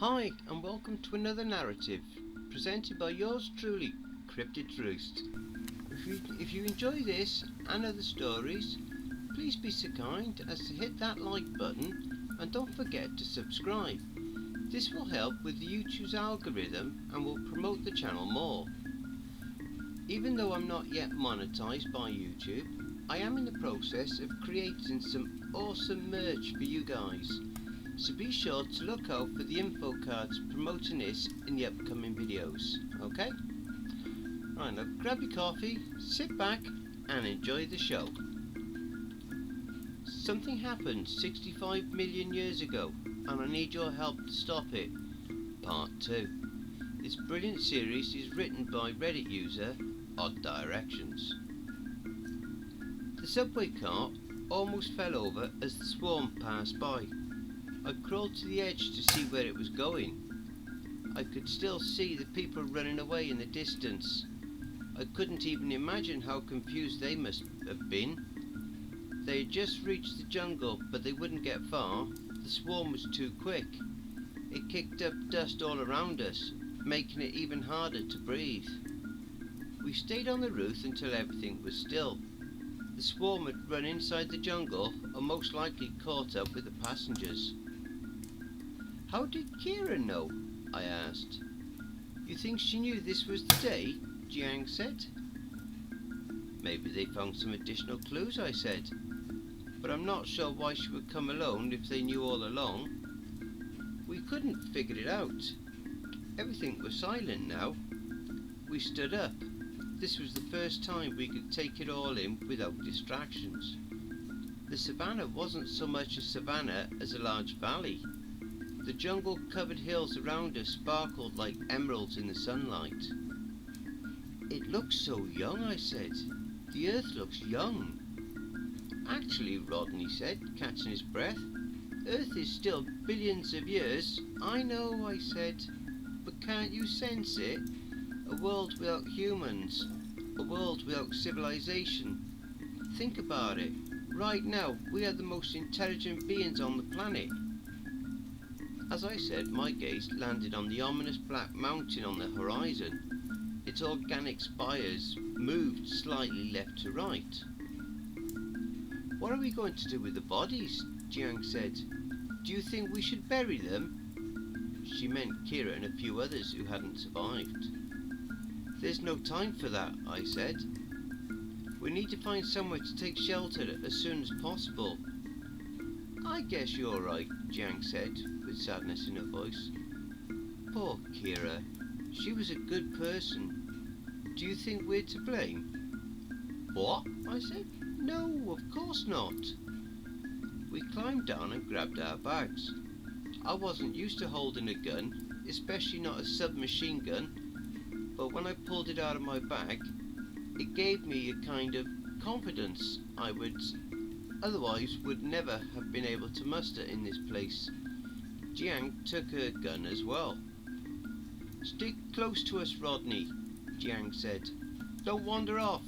Hi, and welcome to another narrative, presented by yours truly, Cryptids Roost. If you enjoy this and other stories, please be so kind as to hit that like button and don't forget to subscribe. This will help with the YouTube's algorithm and will promote the channel more. Even though I'm not yet monetized by YouTube, I am in the process of creating some awesome merch for you guys. So be sure to look out for the info cards promoting this in the upcoming videos, okay? Right, now grab your coffee, sit back and enjoy the show. Something happened 65 million years ago and I need your help to stop it. Part 2. This brilliant series is written by Reddit user Odd Directions. The subway car almost fell over as the swarm passed by. I crawled to the edge to see where it was going. I could still see the people running away in the distance. I couldn't even imagine how confused they must have been. They had just reached the jungle, but they wouldn't get far. The swarm was too quick. It kicked up dust all around us, making it even harder to breathe. We stayed on the roof until everything was still. The swarm had run inside the jungle and most likely caught up with the passengers. How did Kira know? I asked. You think she knew this was the day? Jiang said. Maybe they found some additional clues, I said. But I'm not sure why she would come alone if they knew all along. We couldn't figure it out. Everything was silent now. We stood up. This was the first time we could take it all in without distractions. The savannah wasn't so much a savannah as a large valley. The jungle-covered hills around us sparkled like emeralds in the sunlight. It looks so young, I said. The earth looks young. Actually, Rodney said, catching his breath, Earth is still billions of years. I know, I said, but can't you sense it? A world without humans. A world without civilization. Think about it. Right now, we are the most intelligent beings on the planet. As I said, my gaze landed on the ominous black mountain on the horizon. Its organic spires moved slightly left to right. What are we going to do with the bodies? Jiang said. Do you think we should bury them? She meant Kira and a few others who hadn't survived. There's no time for that, I said. We need to find somewhere to take shelter as soon as possible. I guess you're right, Jiang said, with sadness in her voice. Poor Kira. She was a good person. Do you think we're to blame? What? I said. No, of course not. We climbed down and grabbed our bags. I wasn't used to holding a gun, especially not a submachine gun, but when I pulled it out of my bag, it gave me a kind of confidence I otherwise would never have been able to muster in this place. Jiang took her gun as well. Stick close to us, Rodney, Jiang said. Don't wander off.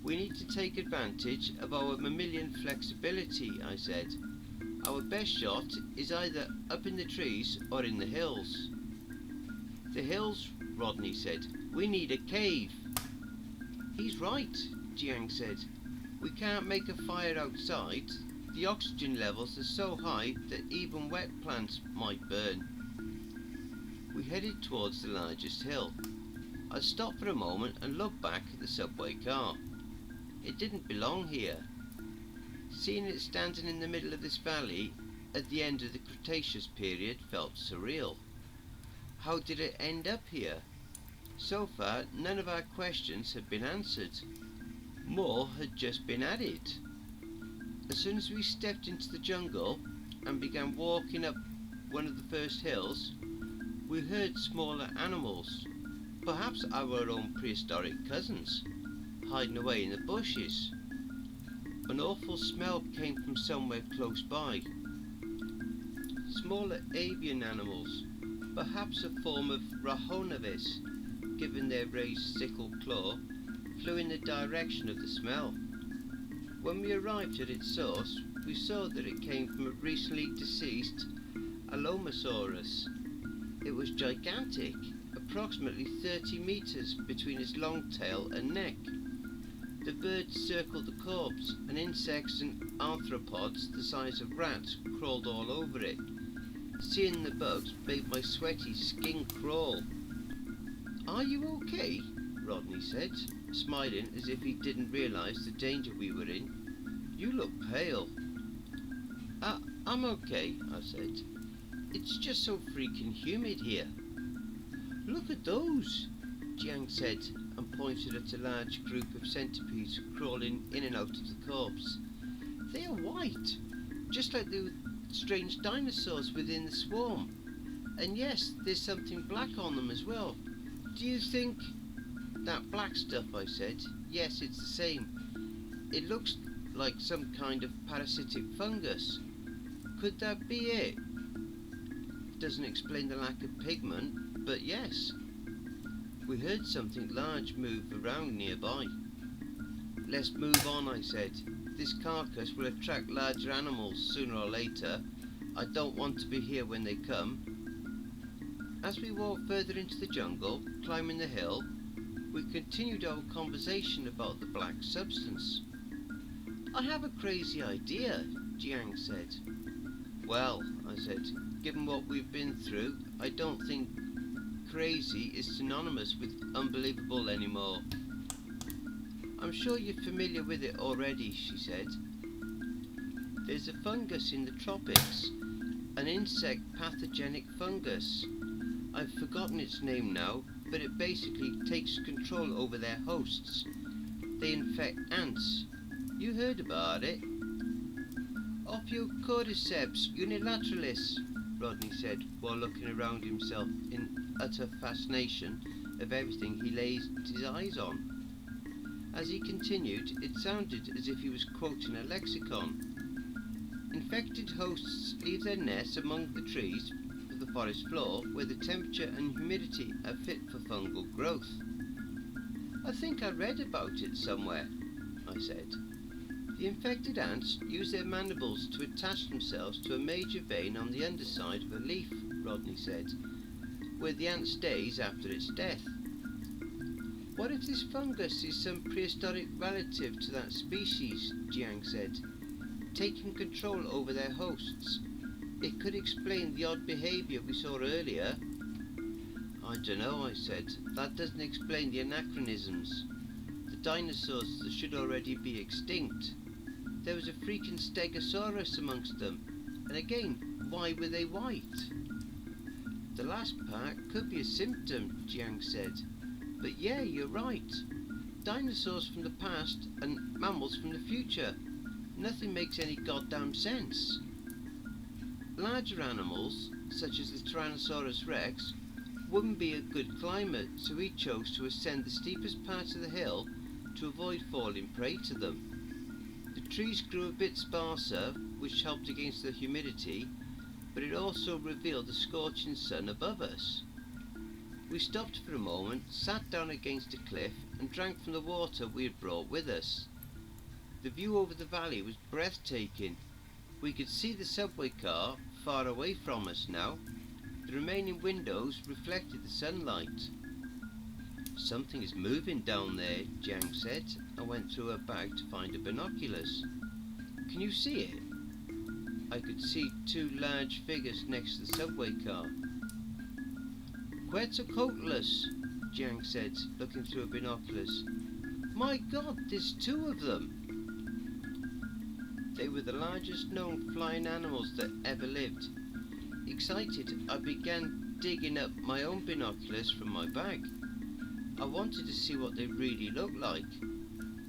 We need to take advantage of our mammalian flexibility, I said. Our best shot is either up in the trees or in the hills. The hills, Rodney said. We need a cave. He's right, Jiang said. We can't make a fire outside. The oxygen levels are so high that even wet plants might burn. We headed towards the largest hill. I stopped for a moment and looked back at the subway car. It didn't belong here. Seeing it standing in the middle of this valley at the end of the Cretaceous period felt surreal. How did it end up here? So far, none of our questions had been answered. More had just been added. As soon as we stepped into the jungle and began walking up one of the first hills, we heard smaller animals, perhaps our own prehistoric cousins, hiding away in the bushes. An awful smell came from somewhere close by. Smaller avian animals, perhaps a form of Rahonavis, given their raised sickle claw, flew in the direction of the smell. When we arrived at its source, we saw that it came from a recently deceased Alomosaurus. It was gigantic, approximately 30 meters between its long tail and neck. The bird circled the corpse, and insects and arthropods the size of rats crawled all over it. Seeing the bugs made my sweaty skin crawl. "Are you okay?" Rodney said, smiling as if he didn't realise the danger we were in. "You look pale." I'm okay," I said. "It's just so freaking humid here." "Look at those," Jiang said, and pointed at a large group of centipedes crawling in and out of the corpse. "They are white, just like the strange dinosaurs within the swarm. And yes, there's something black on them as well. Do you think—" "That black stuff," I said. "Yes, it's the same. It looks like some kind of parasitic fungus. Could that be it? Doesn't explain the lack of pigment, but yes." We heard something large move around nearby. "Let's move on," I said. "This carcass will attract larger animals sooner or later. I don't want to be here when they come." As we walked further into the jungle, climbing the hill, we continued our conversation about the black substance. "I have a crazy idea," Jiang said. "Well," I said, "given what we've been through, I don't think crazy is synonymous with unbelievable anymore." "I'm sure you're familiar with it already," she said. "There's a fungus in the tropics, an insect pathogenic fungus. I've forgotten its name now, but it basically takes control over their hosts. They infect ants. You heard about it?" "Ophiocordyceps unilateralis," Rodney said, while looking around himself in utter fascination of everything he laid his eyes on. As he continued, it sounded as if he was quoting a lexicon. "Infected hosts leave their nests among the trees of the forest floor, where the temperature and humidity are fit for fungal growth." "I think I read about it somewhere," I said. "The infected ants use their mandibles to attach themselves to a major vein on the underside of a leaf," Rodney said, "where the ant stays after its death." "What if this fungus is some prehistoric relative to that species?" Jiang said, "taking control over their hosts. It could explain the odd behaviour we saw earlier." "I dunno," I said. "That doesn't explain the anachronisms. The dinosaurs that should already be extinct. There was a freaking stegosaurus amongst them. And again, why were they white?" "The last part could be a symptom," Jiang said. "But yeah, you're right. Dinosaurs from the past and mammals from the future. Nothing makes any goddamn sense." Larger animals, such as the Tyrannosaurus rex, wouldn't be a good climate, so he chose to ascend the steepest part of the hill to avoid falling prey to them. The trees grew a bit sparser, which helped against the humidity, but it also revealed the scorching sun above us. We stopped for a moment, sat down against a cliff, and drank from the water we had brought with us. The view over the valley was breathtaking. We could see the subway car far away from us now. The remaining windows reflected the sunlight. "Something is moving down there," Jiang said, and went through her bag to find her binoculars. "Can you see it?" I could see two large figures next to the subway car. "Quetzalcoatlus," Jiang said, looking through her binoculars. "My God, there's two of them!" They were the largest known flying animals that ever lived. Excited, I began digging up my own binoculars from my bag. I wanted to see what they really looked like,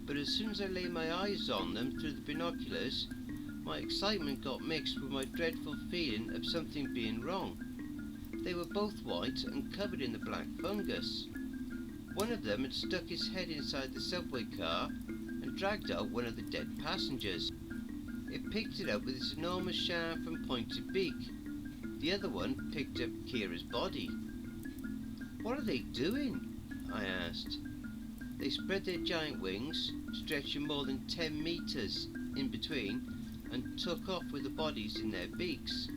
but as soon as I laid my eyes on them through the binoculars, my excitement got mixed with my dreadful feeling of something being wrong. They were both white and covered in the black fungus. One of them had stuck his head inside the subway car and dragged out one of the dead passengers. It picked it up with its enormous sharp and pointed beak. The other one picked up Kira's body. "What are they doing?" I asked. They spread their giant wings, stretching more than 10 meters in between, and took off with the bodies in their beaks.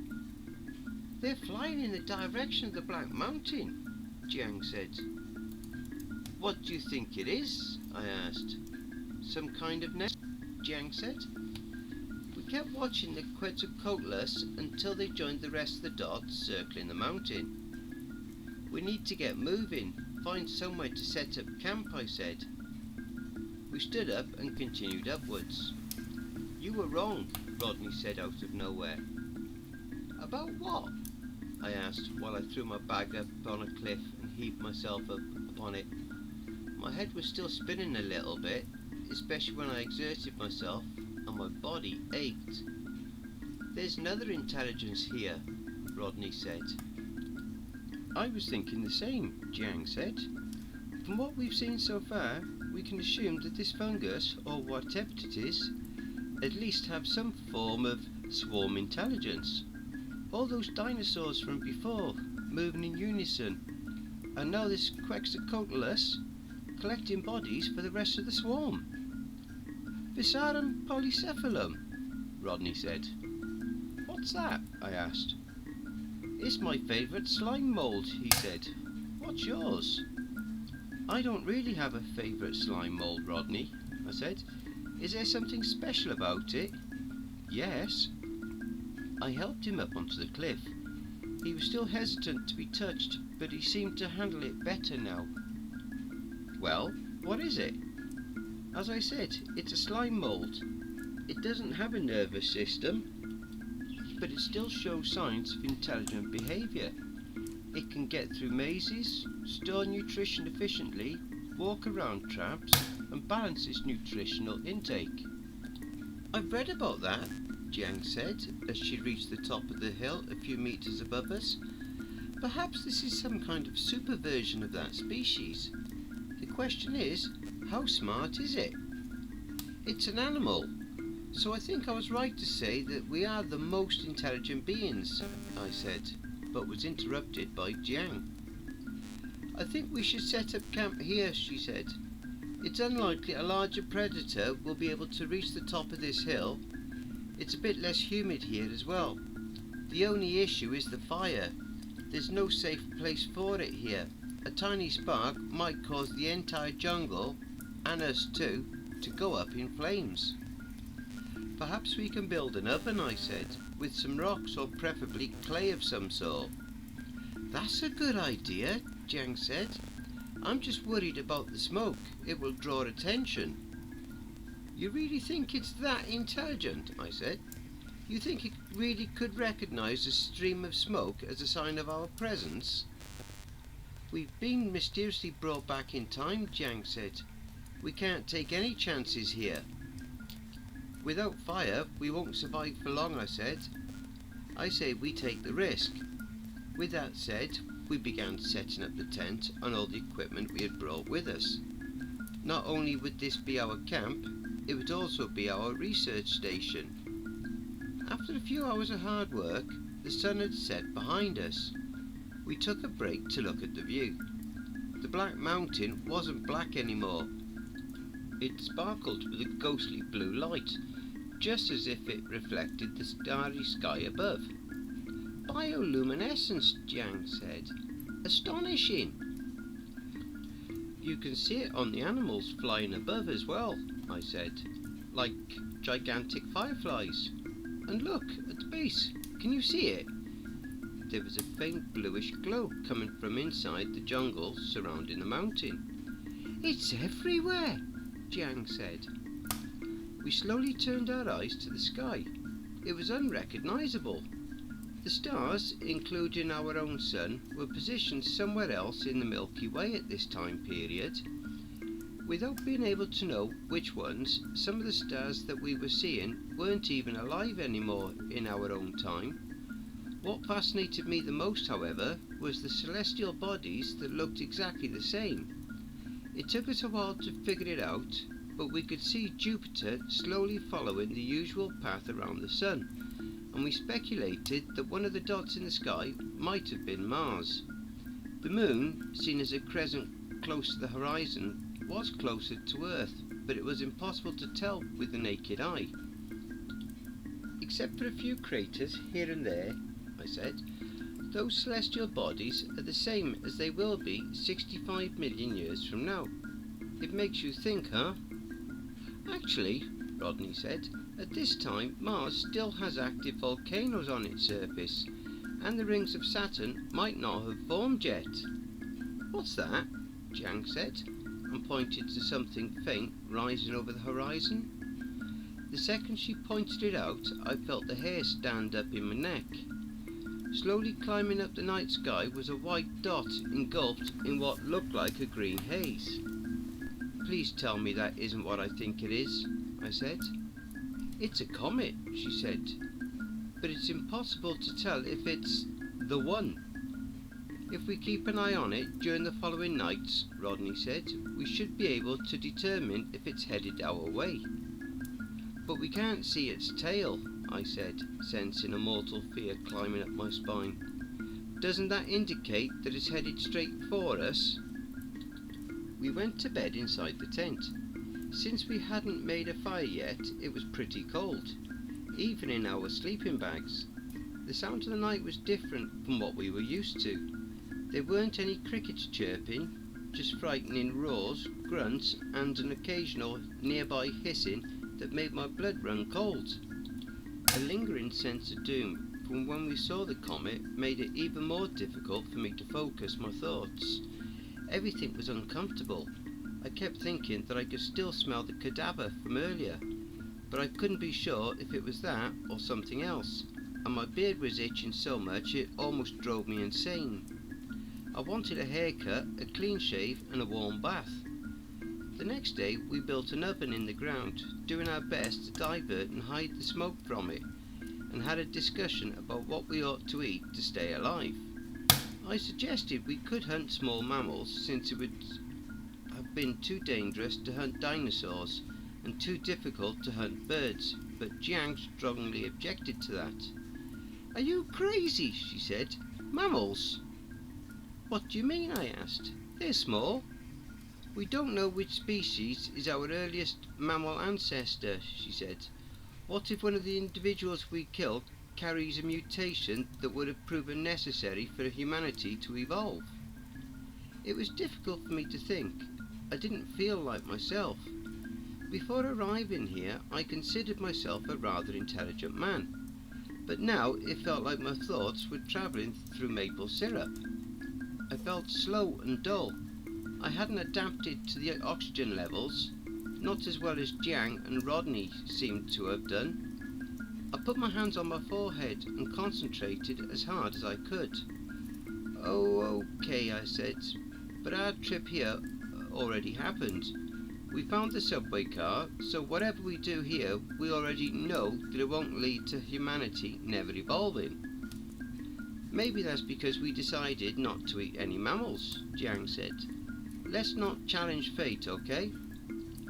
They're flying in the direction of the Black Mountain, Jiang said. What do you think it is? I asked. Some kind of nest, Jiang said. We kept watching the Quetzalcoatlus until they joined the rest of the dots circling the mountain. We need to get moving, find somewhere to set up camp, I said. We stood up and continued upwards. You were wrong, Rodney said out of nowhere. About what? I asked while I threw my bag up on a cliff and heaved myself up upon it. My head was still spinning a little bit, especially when I exerted myself, and my body ached. There's another intelligence here, Rodney said. I was thinking the same, Jiang said. From what we've seen so far, we can assume that this fungus, or whatever it is, at least have some form of swarm intelligence. All those dinosaurs from before, moving in unison, and now this Quetzalcoatlus collecting bodies for the rest of the swarm. Visarum polycephalum, Rodney said. What's that? I asked. It's my favourite slime mould, he said. What's yours? I don't really have a favourite slime mould, Rodney, I said. Is there something special about it? Yes. I helped him up onto the cliff. He was still hesitant to be touched, but he seemed to handle it better now. Well, what is it? As I said, it's a slime mould. It doesn't have a nervous system, but it still shows signs of intelligent behaviour. It can get through mazes, store nutrition efficiently, walk around traps, and balance its nutritional intake. I've read about that, Jiang said, as she reached the top of the hill a few metres above us. Perhaps this is some kind of super version of that species. The question is, how smart is it? It's an animal, so I think I was right to say that we are the most intelligent beings, I said, but was interrupted by Jiang. I think we should set up camp here, she said. It's unlikely a larger predator will be able to reach the top of this hill. It's a bit less humid here as well. The only issue is the fire. There's no safe place for it here. A tiny spark might cause the entire jungle, and us too, to go up in flames. Perhaps we can build an oven, I said, with some rocks or preferably clay of some sort. That's a good idea, Jiang said. I'm just worried about the smoke. It will draw attention. You really think it's that intelligent? I said. You think it really could recognise a stream of smoke as a sign of our presence? We've been mysteriously brought back in time, Jiang said. We can't take any chances here. Without fire, we won't survive for long, I said. I say we take the risk. With that said, we began setting up the tent and all the equipment we had brought with us. Not only would this be our camp, it would also be our research station. After a few hours of hard work, the sun had set behind us. We took a break to look at the view. The Black Mountain wasn't black anymore. It sparkled with a ghostly blue light, just as if it reflected the starry sky above. Bioluminescence, Jiang said. Astonishing. You can see it on the animals flying above as well, I said, like gigantic fireflies. And look, at the base, can you see it? There was a faint bluish glow coming from inside the jungle surrounding the mountain. It's everywhere, Jiang said. We slowly turned our eyes to the sky. It was unrecognisable. The stars, including our own sun, were positioned somewhere else in the Milky Way at this time period. Without being able to know which ones, some of the stars that we were seeing weren't even alive anymore in our own time. What fascinated me the most, however, was the celestial bodies that looked exactly the same. It took us a while to figure it out, but we could see Jupiter slowly following the usual path around the Sun, and we speculated that one of the dots in the sky might have been Mars. The Moon, seen as a crescent close to the horizon, was closer to Earth, but it was impossible to tell with the naked eye. Except for a few craters here and there, I said, Those celestial bodies are the same as they will be 65 million years from now. It makes you think, huh? Actually, Rodney said, at this time Mars still has active volcanoes on its surface, and the rings of Saturn might not have formed yet. What's that? Jiang said, and pointed to something faint rising over the horizon. The second she pointed it out, I felt the hair stand up in my neck. Slowly climbing up the night sky was a white dot engulfed in what looked like a green haze. Please tell me that isn't what I think it is, I said. It's a comet, she said, but it's impossible to tell if it's the one. If we keep an eye on it during the following nights, Rodney said, we should be able to determine if it's headed our way. But we can't see its tail, I said, sensing a mortal fear climbing up my spine. Doesn't that indicate that it's headed straight for us? We went to bed inside the tent. Since we hadn't made a fire yet, it was pretty cold, even in our sleeping bags. The sound of the night was different from what we were used to. There weren't any crickets chirping, just frightening roars, grunts, and an occasional nearby hissing that made my blood run cold. A lingering sense of doom from when we saw the comet made it even more difficult for me to focus my thoughts. Everything was uncomfortable. I kept thinking that I could still smell the cadaver from earlier, but I couldn't be sure if it was that or something else, and my beard was itching so much it almost drove me insane. I wanted a haircut, a clean shave, and a warm bath. The next day we built an oven in the ground, doing our best to divert and hide the smoke from it, and had a discussion about what we ought to eat to stay alive. I suggested we could hunt small mammals, since it would have been too dangerous to hunt dinosaurs and too difficult to hunt birds, but Jiang strongly objected to that. "Are you crazy?" she said. "Mammals?" "What do you mean?" I asked. "They're small." "We don't know which species is our earliest mammal ancestor," she said. "What if one of the individuals we killed carries a mutation that would have proven necessary for humanity to evolve?" It was difficult for me to think. I didn't feel like myself. Before arriving here, I considered myself a rather intelligent man, but now it felt like my thoughts were travelling through maple syrup. I felt slow and dull. I hadn't adapted to the oxygen levels, not as well as Jiang and Rodney seemed to have done. I put my hands on my forehead and concentrated as hard as I could. "Oh, okay," I said, "but our trip here already happened. We found the subway car, so whatever we do here, we already know that it won't lead to humanity never evolving." "Maybe that's because we decided not to eat any mammals," Jiang said. "Let's not challenge fate, okay?"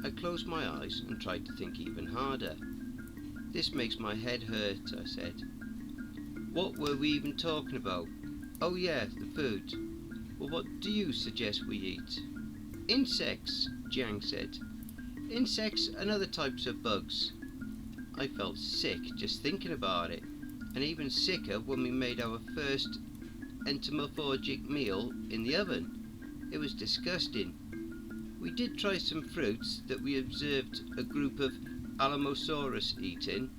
I closed my eyes and tried to think even harder. "This makes my head hurt," I said. "What were we even talking about? Oh yeah, the food. Well, what do you suggest we eat?" "Insects," Jiang said. "Insects and other types of bugs." I felt sick just thinking about it, and even sicker when we made our first entomophagic meal in the oven. It was disgusting. We did try some fruits that we observed a group of Alamosaurus eating,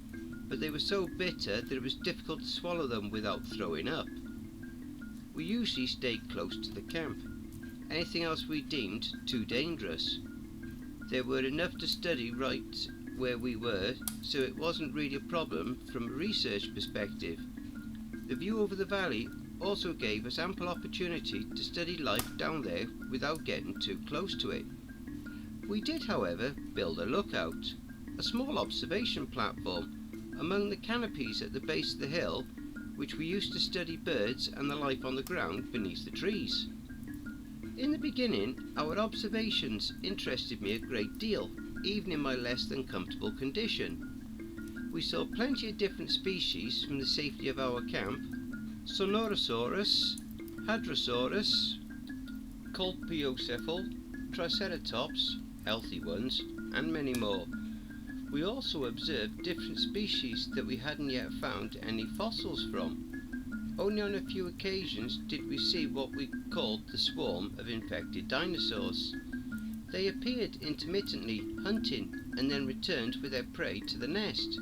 but they were so bitter that it was difficult to swallow them without throwing up. We usually stayed close to the camp. Anything else we deemed too dangerous. There were enough to study right where we were, so it wasn't really a problem from a research perspective. The view over the valley also gave us ample opportunity to study life down there without getting too close to it. We did, however, build a lookout, a small observation platform, among the canopies at the base of the hill, which we used to study birds and the life on the ground beneath the trees. In the beginning, our observations interested me a great deal, even in my less than comfortable condition. We saw plenty of different species from the safety of our camp: Sonorosaurus, Hadrosaurus, Colpiocephal, Triceratops, healthy ones, and many more. We also observed different species that we hadn't yet found any fossils from. Only on a few occasions did we see what we called the swarm of infected dinosaurs. They appeared intermittently, hunting, and then returned with their prey to the nest.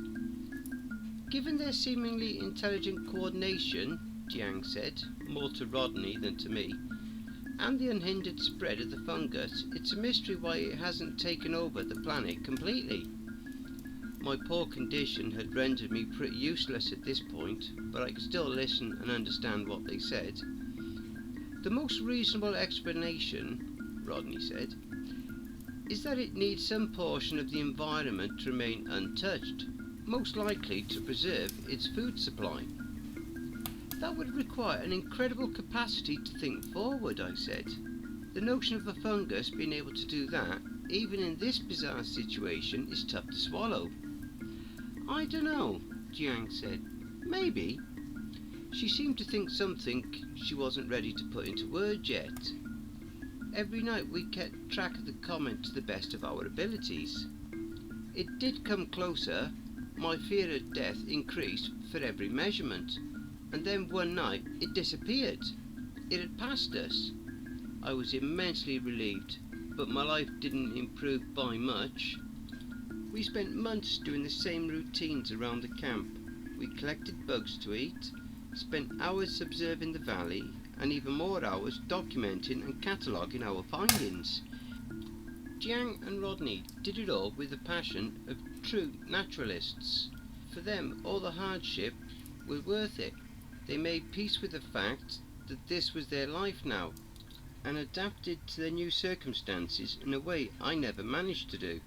Given their seemingly intelligent coordination, Jiang said, more to Rodney than to me, and the unhindered spread of the fungus, it's a mystery why it hasn't taken over the planet completely. My poor condition had rendered me pretty useless at this point, but I could still listen and understand what they said. The most reasonable explanation, Rodney said, is that it needs some portion of the environment to remain untouched, most likely to preserve its food supply. That would require an incredible capacity to think forward, I said. The notion of a fungus being able to do that, even in this bizarre situation, is tough to swallow. I don't know, Jiang said. Maybe. She seemed to think something she wasn't ready to put into words yet. Every night we kept track of the comment to the best of our abilities. It did come closer. My fear of death increased for every measurement, and then one night it disappeared. It had passed us. I was immensely relieved, but my life didn't improve by much. We spent months doing the same routines around the camp. We collected bugs to eat, spent hours observing the valley, and even more hours documenting and cataloguing our findings. Jiang and Rodney did it all with the passion of true naturalists. For them, all the hardship was worth it. They made peace with the fact that this was their life now, and adapted to their new circumstances in a way I never managed to do.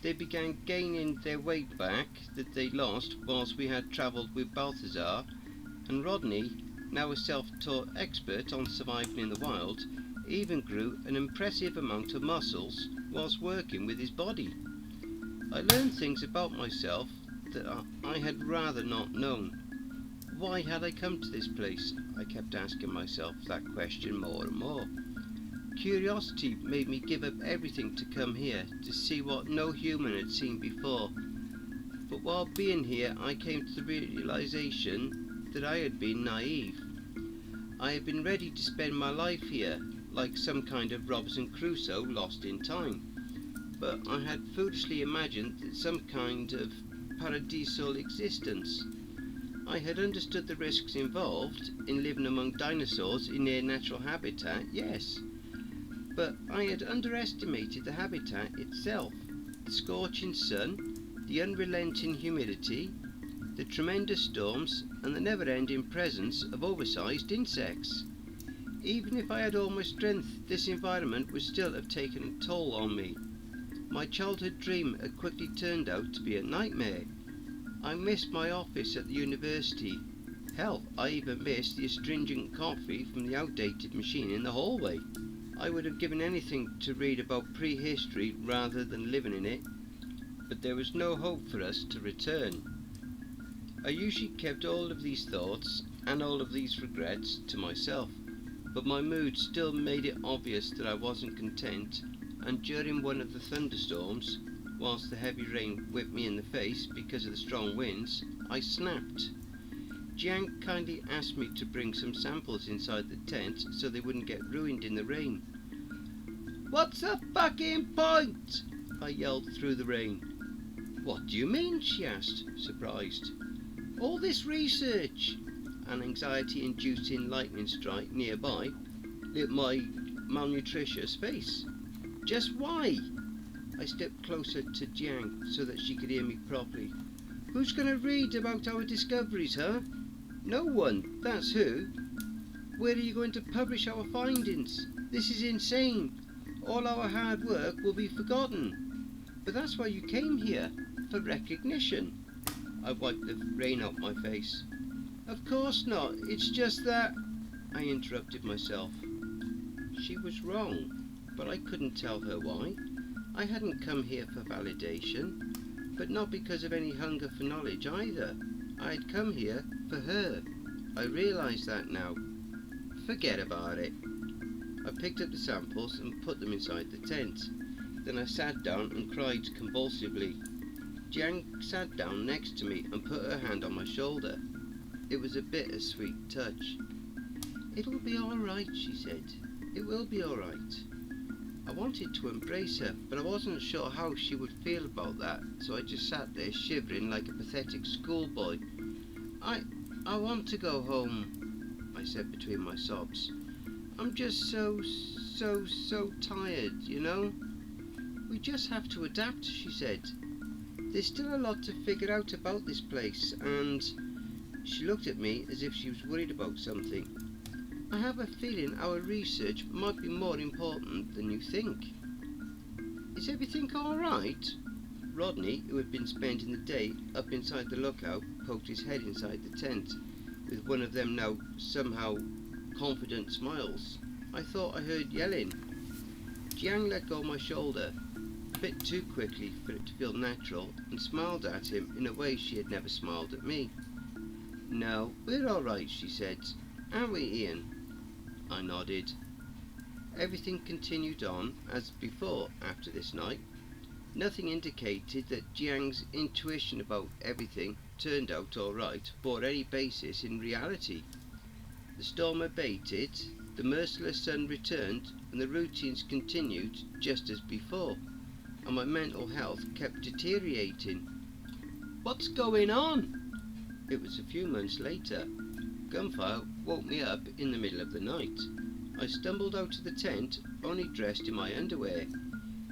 They began gaining their weight back that they lost whilst we had travelled with Balthazar, and Rodney, now a self-taught expert on surviving in the wild, even grew an impressive amount of muscles whilst working with his body. I learned things about myself that I had rather not known. Why had I come to this place? I kept asking myself that question more and more. Curiosity made me give up everything to come here to see what no human had seen before. But while being here, I came to the realization that I had been naive. I had been ready to spend my life here, like some kind of Robinson Crusoe lost in time. But I had foolishly imagined that some kind of paradisal existence. I had understood the risks involved in living among dinosaurs in their natural habitat, yes. But I had underestimated the habitat itself, the scorching sun, the unrelenting humidity, the tremendous storms, and the never-ending presence of oversized insects. Even if I had all my strength, this environment would still have taken a toll on me. My childhood dream had quickly turned out to be a nightmare. I missed my office at the university. Hell, I even missed the astringent coffee from the outdated machine in the hallway. I would have given anything to read about prehistory rather than living in it, but there was no hope for us to return. I usually kept all of these thoughts and all of these regrets to myself, but my mood still made it obvious that I wasn't content, and during one of the thunderstorms, whilst the heavy rain whipped me in the face because of the strong winds, I snapped. Jiang kindly asked me to bring some samples inside the tent so they wouldn't get ruined in the rain. "What's the fucking point?" I yelled through the rain. "What do you mean?" she asked, surprised. "All this research." An anxiety-inducing lightning strike nearby lit my malnutritious face. "Just why?" I stepped closer to Jiang so that she could hear me properly. "Who's going to read about our discoveries, huh?" "No one, that's who." "Where are you going to publish our findings? This is insane. All our hard work will be forgotten." "But that's why you came here, for recognition." I wiped the rain out my face. "Of course not, it's just that—" I interrupted myself. She was wrong, but I couldn't tell her why. I hadn't come here for validation, but not because of any hunger for knowledge either. I had come here for her. I realised that now. Forget about it. I picked up the samples and put them inside the tent. Then I sat down and cried convulsively. Jiang sat down next to me and put her hand on my shoulder. It was a bittersweet touch. "It'll be all right," she said. "It will be all right." I wanted to embrace her, but I wasn't sure how she would feel about that, so I just sat there shivering like a pathetic schoolboy. I want to go home," I said between my sobs. "I'm just so tired, you know." "We just have to adapt," she said. "There's still a lot to figure out about this place, and..." She looked at me as if she was worried about something. "I have a feeling our research might be more important than you think." "Is everything all right?" Rodney, who had been spending the day up inside the lookout, poked his head inside the tent, with one of them now somehow confident smiles. I thought I heard yelling. Jiang let go of my shoulder, a bit too quickly for it to feel natural, and smiled at him in a way she had never smiled at me. "No, we're all right," she said. "Aren't we, Ian?" I nodded. Everything continued on as before after this night. Nothing indicated that Jiang's intuition about everything turned out all right bore any basis in reality. The storm abated, the merciless sun returned, and the routines continued just as before, and my mental health kept deteriorating. "What's going on?" It was a few months later. Gunfire woke me up in the middle of the night. I stumbled out of the tent, only dressed in my underwear.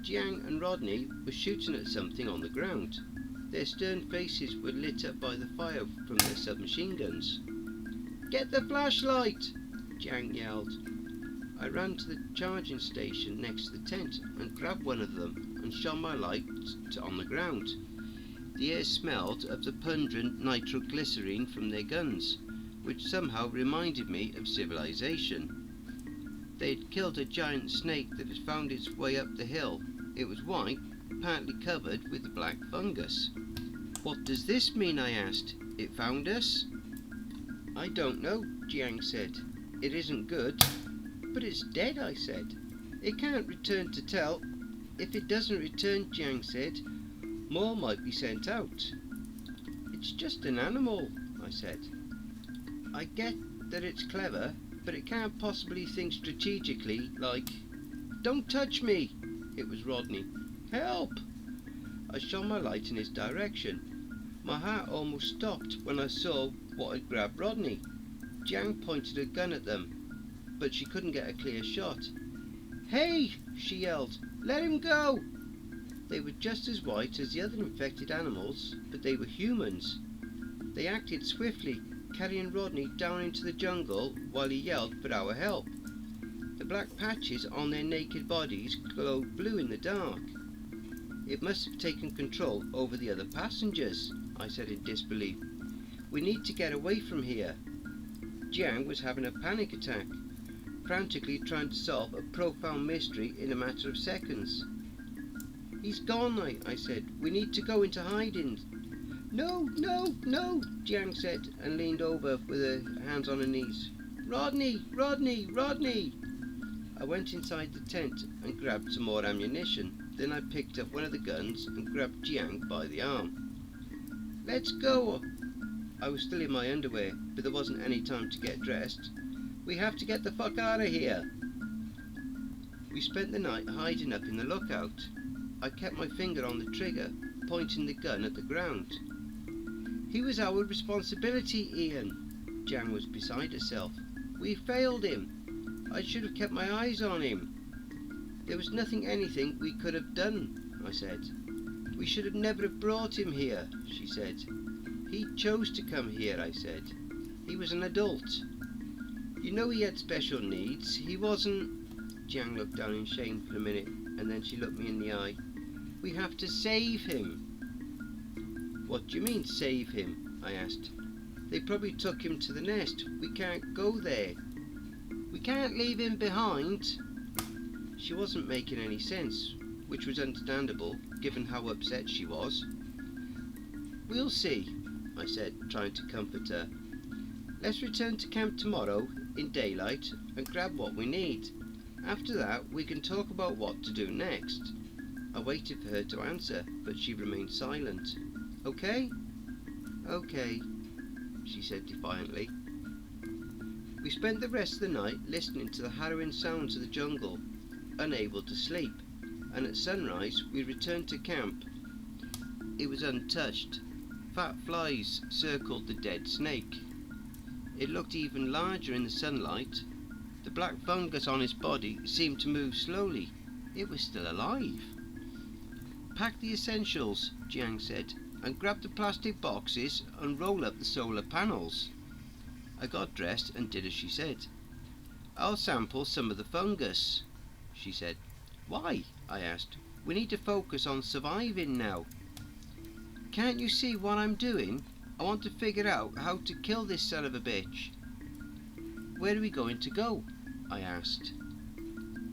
Jiang and Rodney were shooting at something on the ground. Their stern faces were lit up by the fire from their submachine guns. "Get the flashlight!" Jiang yelled. I ran to the charging station next to the tent and grabbed one of them and shone my light on the ground. The air smelled of the pungent nitroglycerine from their guns, which somehow reminded me of civilization. They had killed a giant snake that had found its way up the hill. It was white, partly covered with black fungus. "What does this mean?" I asked. "It found us?" "I don't know," Jiang said. "It isn't good." "But it's dead," I said. "It can't return to tell." "If it doesn't return," Jiang said, "more might be sent out." "It's just an animal," I said. "I get that it's clever, but it can't possibly think strategically like..." "Don't touch me!" It was Rodney. "Help!" I shone my light in his direction. My heart almost stopped when I saw what had grabbed Rodney. Jiang pointed a gun at them, but she couldn't get a clear shot. "Hey!" she yelled. "Let him go!" They were just as white as the other infected animals, but they were humans. They acted swiftly, carrying Rodney down into the jungle while he yelled for our help. The black patches on their naked bodies glowed blue in the dark. "It must have taken control over the other passengers," I said in disbelief. "We need to get away from here." Jiang was having a panic attack, frantically trying to solve a profound mystery in a matter of seconds. "He's gone," I said. "We need to go into hiding." No, Jiang said, and leaned over with her hands on her knees. Rodney! I went inside the tent and grabbed some more ammunition. Then I picked up one of the guns and grabbed Jiang by the arm. "Let's go!" I was still in my underwear, but there wasn't any time to get dressed. "We have to get the fuck out of here!" We spent the night hiding up in the lookout. I kept my finger on the trigger, pointing the gun at the ground. "He was our responsibility, Ian." Jiang was beside herself. "We failed him. I should have kept my eyes on him." "There was anything we could have done," I said. "We should have never have brought him here," she said. "He chose to come here," I said. "He was an adult. You know he had special needs. He wasn't..." Jiang looked down in shame for a minute, and then she looked me in the eye. "We have to save him." "What do you mean, save him?" I asked. "They probably took him to the nest. We can't go there." "We can't leave him behind." She wasn't making any sense, which was understandable, given how upset she was. "We'll see," I said, trying to comfort her. "Let's return to camp tomorrow, in daylight, and grab what we need. After that, we can talk about what to do next." I waited for her to answer, but she remained silent. "Okay?" "Okay." she said defiantly. We spent the rest of the night listening to the harrowing sounds of the jungle, unable to sleep, and at sunrise we returned to camp. It was untouched. Fat flies circled the dead snake. It looked even larger in the sunlight. The black fungus on its body seemed to move slowly. It was still alive. "Pack the essentials," Jiang said, "and grab the plastic boxes and roll up the solar panels." I got dressed and did as she said. "I'll sample some of the fungus," she said. "Why?" I asked. "We need to focus on surviving now." "Can't you see what I'm doing? I want to figure out how to kill this son of a bitch." "Where are we going to go?" I asked.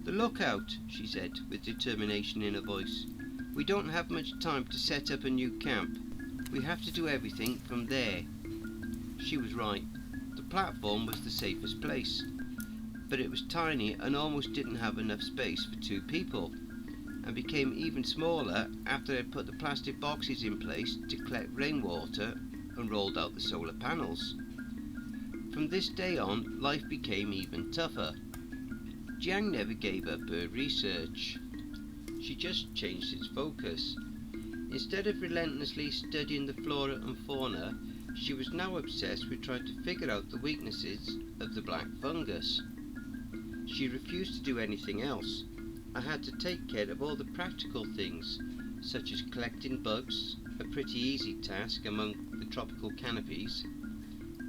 "The lookout," she said, with determination in her voice. "We don't have much time to set up a new camp. We have to do everything from there." She was right. The platform was the safest place, but it was tiny and almost didn't have enough space for 2 people, and became even smaller after I'd put the plastic boxes in place to collect rainwater and rolled out the solar panels. From this day on, life became even tougher. Jiang never gave up her research. She just changed its focus. Instead of relentlessly studying the flora and fauna, she was now obsessed with trying to figure out the weaknesses of the black fungus. She refused to do anything else. I had to take care of all the practical things, such as collecting bugs, a pretty easy task among the tropical canopies,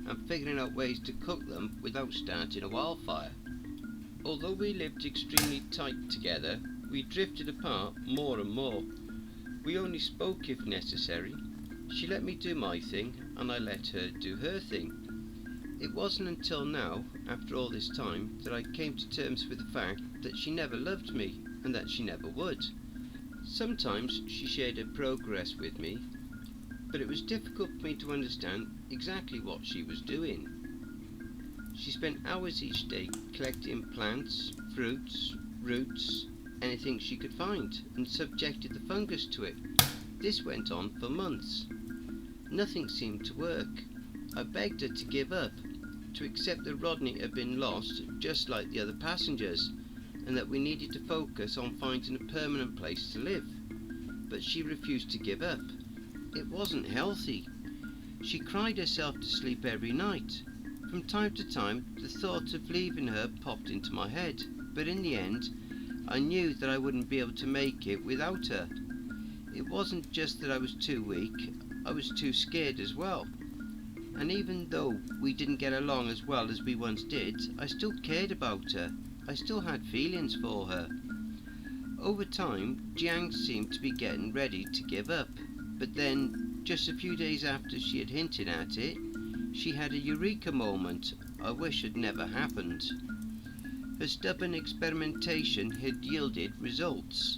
and figuring out ways to cook them without starting a wildfire. Although we lived extremely tight together, we drifted apart more and more. We only spoke if necessary. She let me do my thing, and I let her do her thing. It wasn't until now, after all this time, that I came to terms with the fact that she never loved me, and that she never would. Sometimes she shared her progress with me, but it was difficult for me to understand exactly what she was doing. She spent hours each day collecting plants, fruits, roots, anything she could find, and subjected the fungus to it. This went on for months. Nothing seemed to work. I begged her to give up, to accept that Rodney had been lost just like the other passengers, and that we needed to focus on finding a permanent place to live. But she refused to give up. It wasn't healthy. She cried herself to sleep every night. From time to time, the thought of leaving her popped into my head, but in the end, I knew that I wouldn't be able to make it without her. It wasn't just that I was too weak, I was too scared as well. And even though we didn't get along as well as we once did, I still cared about her. I still had feelings for her. Over time, Jiang seemed to be getting ready to give up, but then, just a few days after she had hinted at it, she had a eureka moment I wish had never happened. Her stubborn experimentation had yielded results.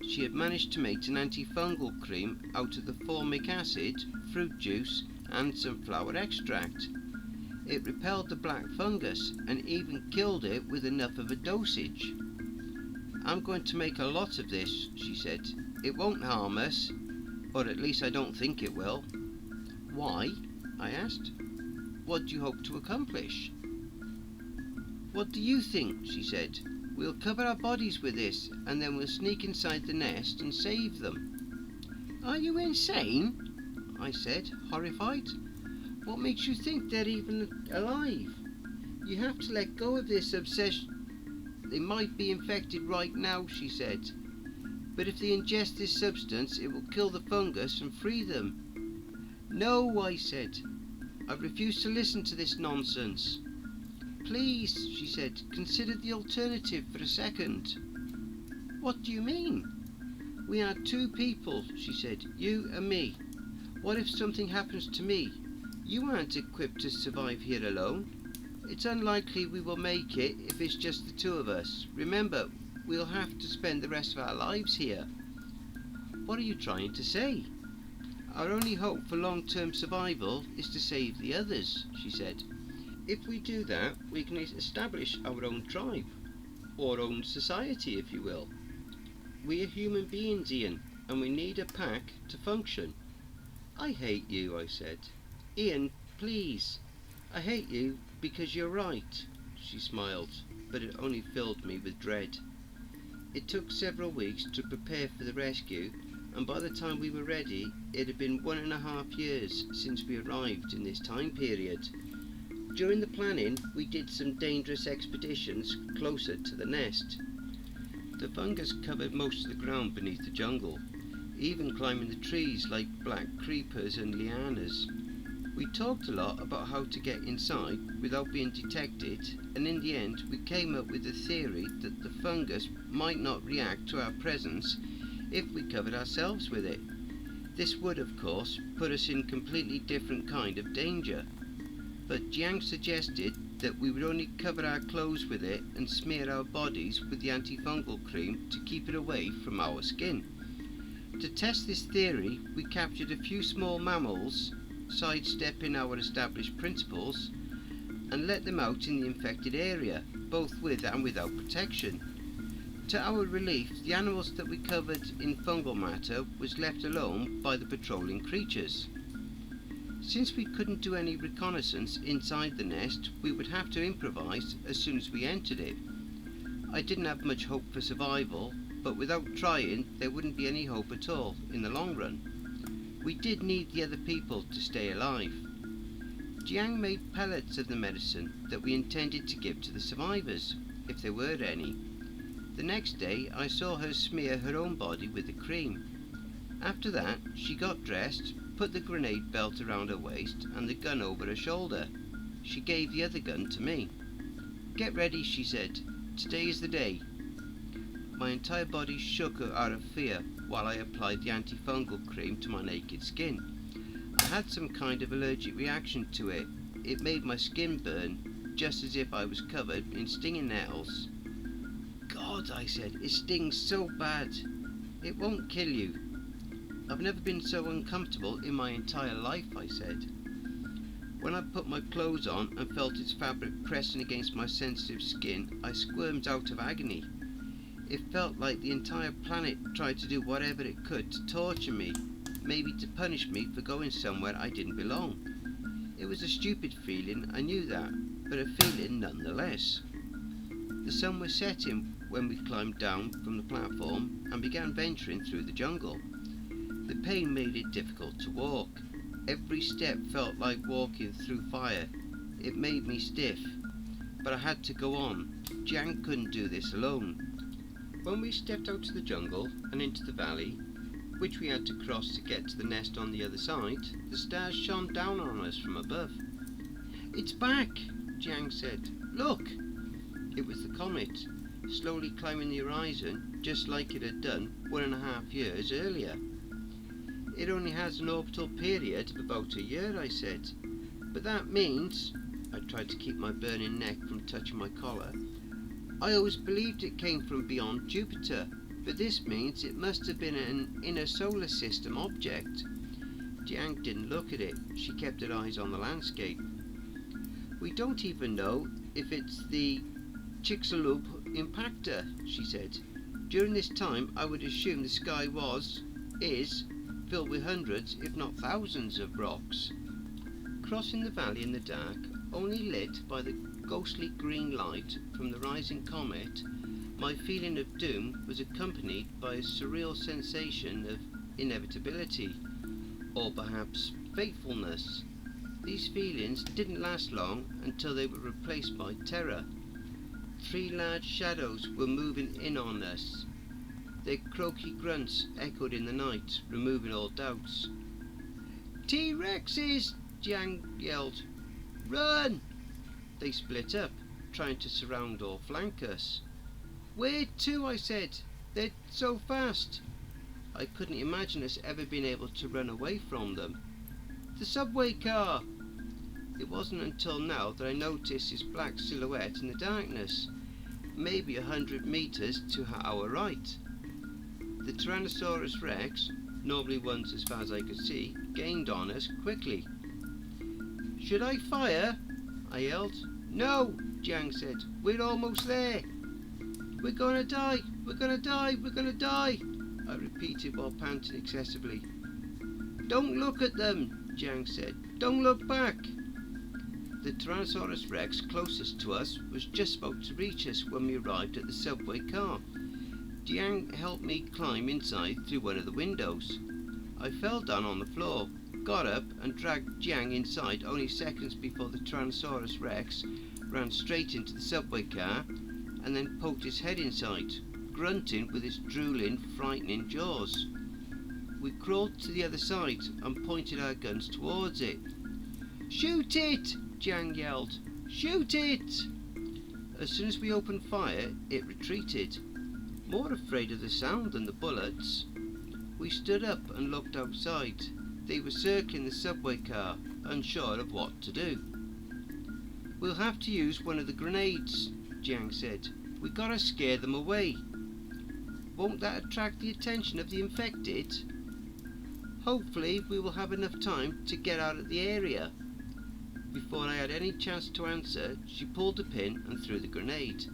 She had managed to make an antifungal cream out of the formic acid, fruit juice, and some flower extract. It repelled the black fungus and even killed it with enough of a dosage. "I'm going to make a lot of this," she said. "It won't harm us, or at least I don't think it will." "Why?" I asked. "What do you hope to accomplish?" "What do you think?" she said. "We'll cover our bodies with this, and then we'll sneak inside the nest and save them." "Are you insane?" I said, horrified. "What makes you think they're even alive? You have to let go of this obsession." "They might be infected right now," she said. "But if they ingest this substance, it will kill the fungus and free them." "No," I said. "I refuse to listen to this nonsense." "Please," she said, "consider the alternative for a second." "What do you mean?" "We are 2 people," she said, "you and me. What if something happens to me? You aren't equipped to survive here alone. It's unlikely we will make it if it's just the 2 of us. Remember, we'll have to spend the rest of our lives here." "What are you trying to say?" "Our only hope for long-term survival is to save the others," she said. "If we do that, we can establish our own tribe, or own society, if you will. We are human beings, Ian, and we need a pack to function." "I hate you," I said. "Ian, Please, I hate you because you're right." She smiled, but it only filled me with dread. It took several weeks to prepare for the rescue, and by the time we were ready, it had been 1.5 years since we arrived in this time period. During the planning, we did some dangerous expeditions closer to the nest. The fungus covered most of the ground beneath the jungle, even climbing the trees like black creepers and lianas. We talked a lot about how to get inside without being detected, and in the end we came up with the theory that the fungus might not react to our presence if we covered ourselves with it. This would, of course, put us in completely different kind of danger. But Jiang suggested that we would only cover our clothes with it and smear our bodies with the antifungal cream to keep it away from our skin. To test this theory, we captured a few small mammals, sidestepping our established principles, and let them out in the infected area, both with and without protection. To our relief, the animals that we covered in fungal matter was left alone by the patrolling creatures. Since we couldn't do any reconnaissance inside the nest, we would have to improvise as soon as we entered it. I didn't have much hope for survival, but without trying, there wouldn't be any hope at all in the long run. We did need the other people to stay alive. Jiang made pellets of the medicine that we intended to give to the survivors, if there were any. The next day, I saw her smear her own body with the cream. After that, she got dressed, put the grenade belt around her waist and the gun over her shoulder. She gave the other gun to me. "Get ready," she said. "Today is the day." My entire body shook out of fear while I applied the antifungal cream to my naked skin. I had some kind of allergic reaction to it. It made my skin burn, just as if I was covered in stinging nettles. "God," I said, "it stings so bad." "It won't kill you." "I've never been so uncomfortable in my entire life," I said. When I put my clothes on and felt its fabric pressing against my sensitive skin, I squirmed out of agony. It felt like the entire planet tried to do whatever it could to torture me, maybe to punish me for going somewhere I didn't belong. It was a stupid feeling, I knew that, but a feeling nonetheless. The sun was setting when we climbed down from the platform and began venturing through the jungle. The pain made it difficult to walk. Every step felt like walking through fire. It made me stiff, but I had to go on. Jiang couldn't do this alone. When we stepped out to the jungle and into the valley, which we had to cross to get to the nest on the other side, the stars shone down on us from above. "It's back," Jiang said. "Look!" It was the comet, slowly climbing the horizon, just like it had done 1.5 years earlier. "It only has an orbital period of about a year," I said. "But that means—" I tried to keep my burning neck from touching my collar. "I always believed it came from beyond Jupiter, but this means it must have been an inner solar system object." Jiang didn't look at it. She kept her eyes on the landscape. "We don't even know if it's the Chicxulub impactor," she said. "During this time, I would assume the sky is filled with hundreds, if not thousands, of rocks." Crossing the valley in the dark, only lit by the ghostly green light from the rising comet, my feeling of doom was accompanied by a surreal sensation of inevitability, or perhaps fatefulness. These feelings didn't last long until they were replaced by terror. 3 large shadows were moving in on us. Their croaky grunts echoed in the night, removing all doubts. "T-Rexes!" Jiang yelled. "Run!" They split up, trying to surround or flank us. "Where to?" I said. "They're so fast." I couldn't imagine us ever being able to run away from them. "The subway car!" It wasn't until now that I noticed his black silhouette in the darkness, maybe 100 meters to our right. The Tyrannosaurus Rex, normally ones as far as I could see, gained on us quickly. "Should I fire?" I yelled. "No," Jiang said. "We're almost there." "We're gonna die! We're gonna die! We're gonna die!" I repeated while panting excessively. "Don't look at them," Jiang said. "Don't look back." The Tyrannosaurus Rex closest to us was just about to reach us when we arrived at the subway car. Jiang helped me climb inside through one of the windows. I fell down on the floor, got up and dragged Jiang inside only seconds before the Tyrannosaurus Rex ran straight into the subway car and then poked his head inside, grunting with its drooling, frightening jaws. We crawled to the other side and pointed our guns towards it. "Shoot it!" Jiang yelled. "Shoot it!" As soon as we opened fire, it retreated, more afraid of the sound than the bullets. We stood up and looked outside. They were circling the subway car, unsure of what to do. "We'll have to use one of the grenades," Jiang said. "We gotta scare them away." "Won't that attract the attention of the infected?" "Hopefully we will have enough time to get out of the area." Before I had any chance to answer, she pulled the pin and threw the grenade.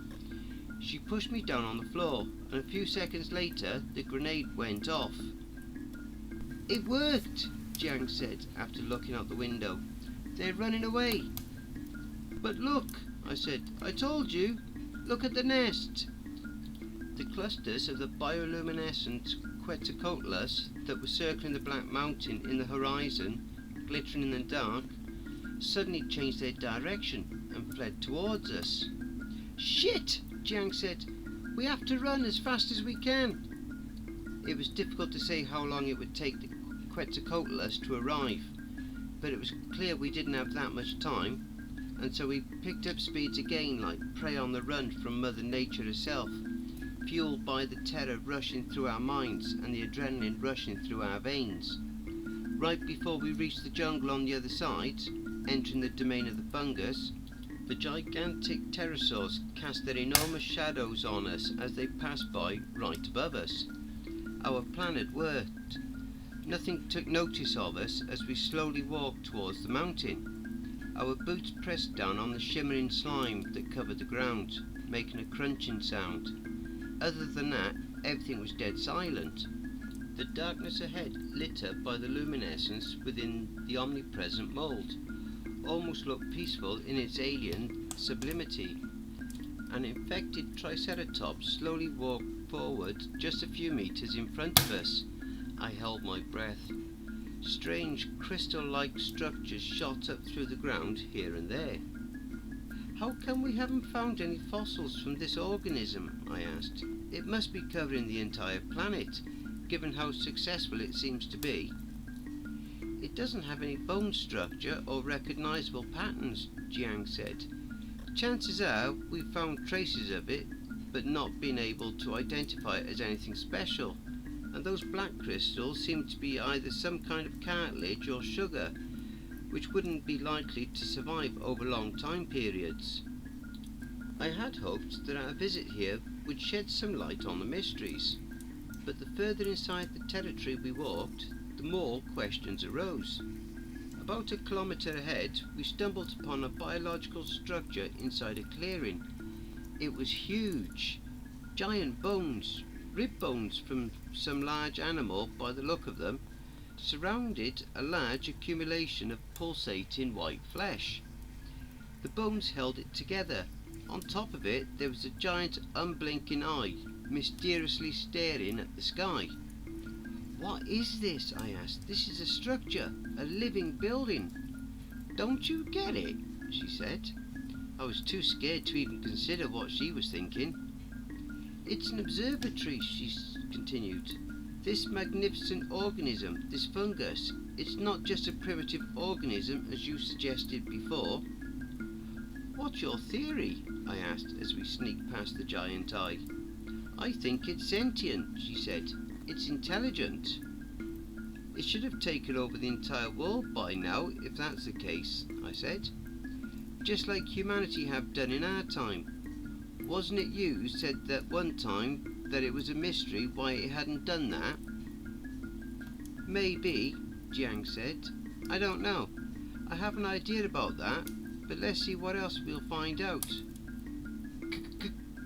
She pushed me down on the floor, and a few seconds later the grenade went off. "It worked," Jiang said after looking out the window. "They're running away." "But look," I said, "I told you. Look at the nest." The clusters of the bioluminescent Quetzalcoatlus that were circling the black mountain in the horizon, glittering in the dark, suddenly changed their direction and fled towards us. "Shit!" Jiang said. "We have to run as fast as we can." It was difficult to say how long it would take the Quetzalcoatlus to arrive, but it was clear we didn't have that much time, and so we picked up speeds again like prey on the run from Mother Nature herself, fueled by the terror rushing through our minds and the adrenaline rushing through our veins. Right before we reached the jungle on the other side, entering the domain of the fungus, the gigantic pterosaurs cast their enormous shadows on us as they passed by right above us. Our plan had worked. Nothing took notice of us as we slowly walked towards the mountain. Our boots pressed down on the shimmering slime that covered the ground, making a crunching sound. Other than that, everything was dead silent. The darkness ahead, lit up by the luminescence within the omnipresent mould, almost looked peaceful in its alien sublimity. An infected triceratops slowly walked forward just a few meters in front of us. I held my breath. Strange crystal-like structures shot up through the ground here and there. "How come we haven't found any fossils from this organism?" I asked. "It must be covering the entire planet, given how successful it seems to be." "It doesn't have any bone structure or recognizable patterns," Jiang said. "Chances are we've found traces of it, but not been able to identify it as anything special. And those black crystals seem to be either some kind of cartilage or sugar, which wouldn't be likely to survive over long time periods." I had hoped that our visit here would shed some light on the mysteries, but the further inside the territory we walked, the more questions arose. About a kilometre ahead, we stumbled upon a biological structure inside a clearing. It was huge. Giant bones, rib bones from some large animal by the look of them, surrounded a large accumulation of pulsating white flesh. The bones held it together. On top of it there was a giant unblinking eye, mysteriously staring at the sky. "What is this?" I asked. "This is a structure, a living building." "Don't you get it?" she said. I was too scared to even consider what she was thinking. "It's an observatory," she continued. "This magnificent organism, this fungus, it's not just a primitive organism as you suggested before." "What's your theory?" I asked as we sneaked past the giant eye. "I think it's sentient," she said. "It's intelligent." "It should have taken over the entire world by now, if that's the case," I said. "Just like humanity have done in our time. Wasn't it you who said that one time that it was a mystery why it hadn't done that?" "Maybe," Jiang said. "I don't know. I have an idea about that, but let's see what else we'll find out."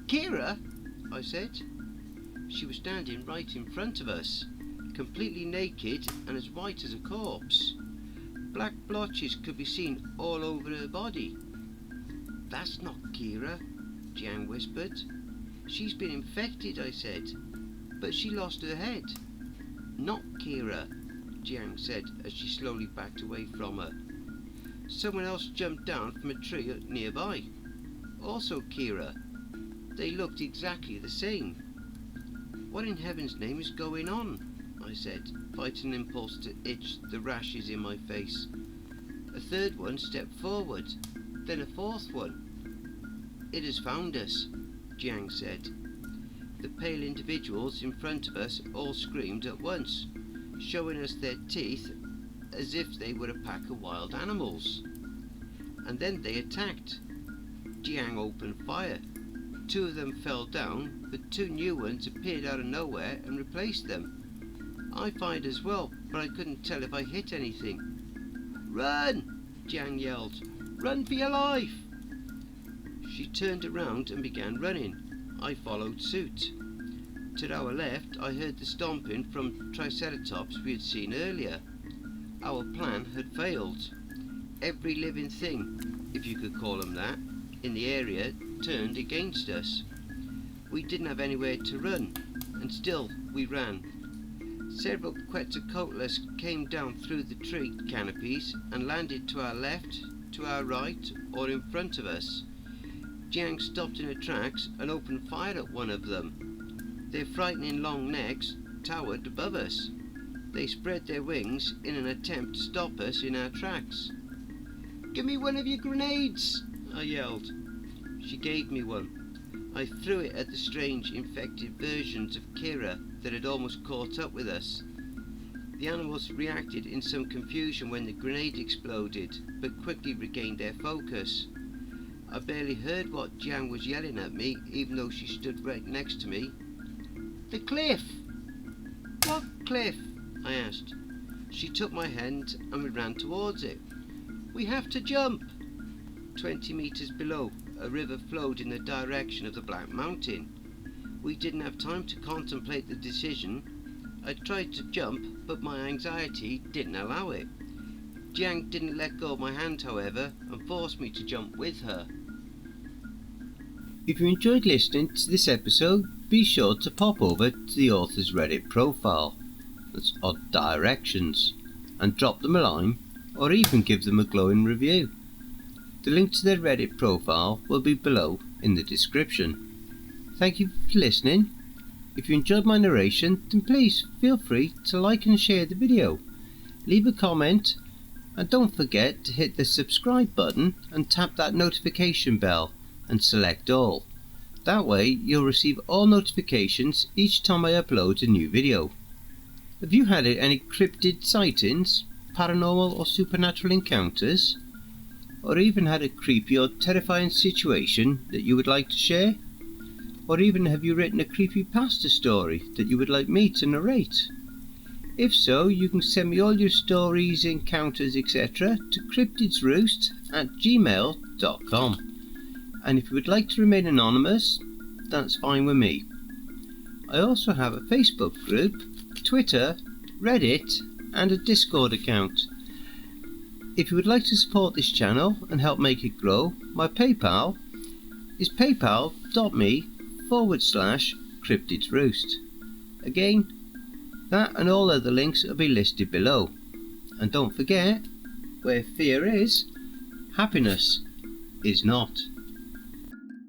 "Kira?" I said. She was standing right in front of us, completely naked and as white as a corpse. Black blotches could be seen all over her body. That's not Kira, Jiang whispered. She's been infected, I said, but she lost her head. Not Kira, Jiang said as she slowly backed away from her. Someone else jumped down from a tree nearby. Also Kira. They looked exactly the same. What in heaven's name is going on? I said, fighting an impulse to itch the rashes in my face. A third one stepped forward, then a fourth one. It has found us, Jiang said. The pale individuals in front of us all screamed at once, showing us their teeth as if they were a pack of wild animals. And then they attacked. Jiang opened fire. 2 of them fell down, but 2 new ones appeared out of nowhere and replaced them. I fired as well, but I couldn't tell if I hit anything. Run! Jiang yelled. Run for your life! She turned around and began running. I followed suit. To our left, I heard the stomping from Triceratops we had seen earlier. Our plan had failed. Every living thing, if you could call them that, in the area turned against us. We didn't have anywhere to run, and still we ran. Several Quetzalcoatlus came down through the tree canopies and landed to our left, to our right, or in front of us. Jiang stopped in her tracks and opened fire at one of them. Their frightening long necks towered above us. They spread their wings in an attempt to stop us in our tracks. "Give me one of your grenades!" I yelled. She gave me one. I threw it at the strange infected versions of Kira that had almost caught up with us. The animals reacted in some confusion when the grenade exploded, but quickly regained their focus. I barely heard what Jiang was yelling at me, even though she stood right next to me. "The cliff!" "What cliff?" I asked. She took my hand and we ran towards it. "We have to jump!" 20 meters below, a river flowed in the direction of the Black Mountain. We didn't have time to contemplate the decision. I tried to jump, but my anxiety didn't allow it. Jiang didn't let go of my hand, however, and forced me to jump with her. If you enjoyed listening to this episode, be sure to pop over to the author's Reddit profile, that's Odd Directions, and drop them a line, or even give them a glowing review. The link to their Reddit profile will be below in the description. Thank you for listening. If you enjoyed my narration, then please feel free to like and share the video. Leave a comment, and don't forget to hit the subscribe button and tap that notification bell and select all. That way you'll receive all notifications each time I upload a new video. Have you had any cryptid sightings, paranormal or supernatural encounters, or even had a creepy or terrifying situation that you would like to share? Or even have you written a CreepyPasta story that you would like me to narrate? If so, you can send me all your stories, encounters, etc. to cryptidsroost@gmail.com. And if you would like to remain anonymous, that's fine with me. I also have a Facebook group, Twitter, Reddit, and a Discord account. If you would like to support this channel and help make it grow, my PayPal is paypal.me/Cryptids Roost. Again, that and all other links will be listed below. And don't forget, where fear is, happiness is not.